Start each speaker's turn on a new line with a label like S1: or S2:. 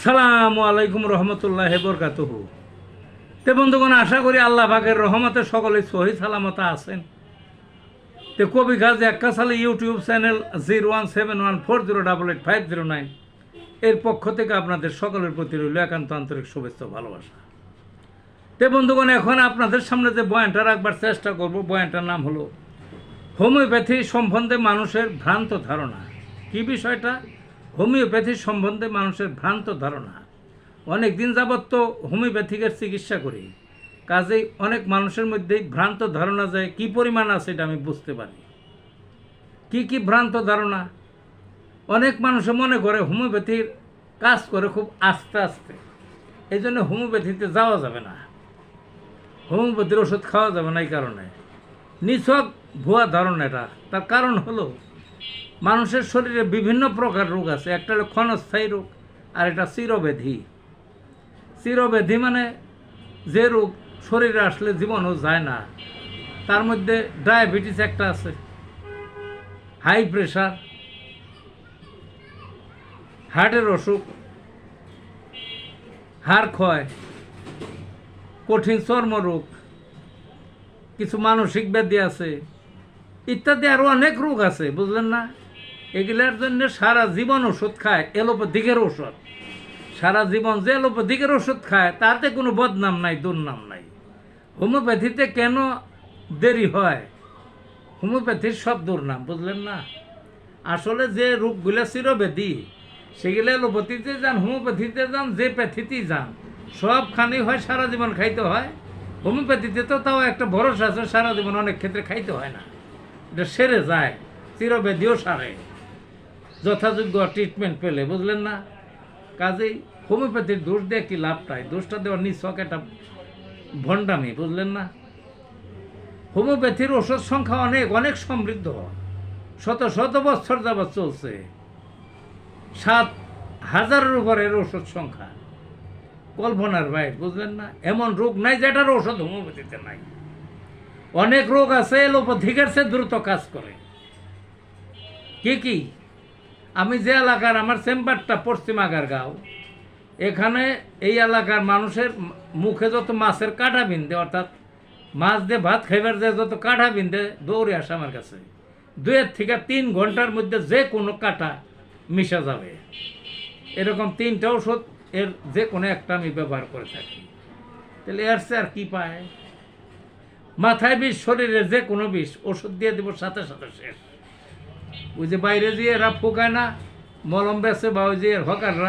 S1: আসসালামু আলাইকুম রহমতুল্লাহ বরকাতুহু। তে বন্ধুগণ, আশা করি আল্লাহ পাকের রহমতে সকলে সহি সালামত আছেন। তে কবি গাজী আক্কাস আলী ইউটিউব চ্যানেল 017140885009 এর পক্ষ থেকে আপনাদের সকলের প্রতি রইল একান্ত আন্তরিক শুভেচ্ছা ভালোবাসা। তে বন্ধুগণ, এখন আপনাদের সামনে যে বয়ানটা রাখবার চেষ্টা করব, বয়ানটার নাম হলো হোমিওপ্যাথি সম্বন্ধে মানুষের ভ্রান্ত ধারণা। কি বিষয়টা? হোমিওপ্যাথি সম্বন্ধে মানুষের ভ্রান্ত ধারণা। অনেক দিন যাবৎ তো হোমিওপ্যাথিকের চিকিৎসা করি, কাজেই অনেক মানুষের মধ্যেই ভ্রান্ত ধারণা যায় কী পরিমাণ আছে এটা আমি বুঝতে পারি। কি ভ্রান্ত ধারণা? অনেক মানুষে মনে করে হোমিওপ্যাথির কাজ করে খুব আস্তে আস্তে, এই জন্য হোমিওপ্যাথিতে যাওয়া যাবে না, হোমিওপ্যাথির ওষুধ খাওয়া যাবে না। এই কারণে নিছক ভুয়া ধারণা এটা। তার কারণ হলো মানুষের শরীরে বিভিন্ন প্রকার রোগ আছে। একটা হলো ক্ষণস্থায়ী রোগ, আর এটা চিরব্যাধি। চিরব্যাধি মানে যে রোগ শরীরে আসলে জীবনও যায় না। তার মধ্যে ডায়াবেটিস একটা আছে, হাই প্রেশার, হার্টের অসুখ, হাড় ক্ষয়, কঠিন চর্মরোগ, কিছু মানসিক ব্যাধি আছে, ইত্যাদি আরও অনেক রোগ আছে, বুঝলেন না? এগুলোর জন্য সারা জীবন ওষুধ খায়, এলোপ্যাথিকের ওষুধ। সারা জীবন যে এলোপ্যাথিকের ওষুধ খায় তাতে কোনো বদনাম নাই, দুর্নাম নাই। হোমিওপ্যাথিতে কেন দেরি হয়? হোমিওপ্যাথির সব দুর্নাম, বুঝলেন না? আসলে যে রোগগুলো চিরব্যাধি সেগুলো এলোপ্যাথিতে যান, হোমিওপ্যাথিতে যান, যে প্যাথিতেই যান, সবখানেই হয় সারা জীবন খাইতে হয়। হোমিওপ্যাথিতে তো তাও একটা ভরসা আছে, সারা জীবন অনেক ক্ষেত্রে খাইতে হয় না, এটা সেরে যায়, চিরব্যাধিও সারে যথাযোগ্য ট্রিটমেন্ট পেলে, বুঝলেন না? কাজেই হোমিওপ্যাথির দোষ দিয়ে কি লাভটাই? দোষটা দেওয়ার নিছক একটা ভণ্ডামি, বুঝলেন না? হোমিওপ্যাথির ওষুধ সংখ্যা অনেক অনেক সমৃদ্ধ, শত শত বছর যাবৎ চলছে। 7,000-এর উপরের ওষুধ সংখ্যা, কল্পনার বাইরে, বুঝলেন না? এমন রোগ নাই যেটার ওষুধ হোমিওপ্যাথিতে নাই। অনেক রোগ আছে এলোপ্যাথিকের চেয়ে দ্রুত কাজ করে। কি? আমি যে এলাকার, আমার চেম্বারটা পশ্চিম আগারগাঁও, এখানে এই এলাকার মানুষের মুখে যত মাছের কাঁটা বিন্দে, অর্থাৎ মাছ দিয়ে ভাত খাইবার যায় যত কাঁটা বিন্দে, দৌড়ে আসে আমার কাছে। 2 থেকে 3 ঘন্টার মধ্যে যে কোনো কাঁটা মিশা যাবে। এরকম 3টা ওষুধ, এর যে কোনো একটা আমি ব্যবহার করে থাকি। তাহলে এর চেয়ে আর কি পায়? মাথায় বিষ, শরীরে যে কোনো বিষ, ওষুধ দিয়ে দেবো, সাথে সাথে শেষ। ওই যে বাইরে দিয়ে এরা ফোকায় না, মলম বেছে, বা ওই যে হকাররা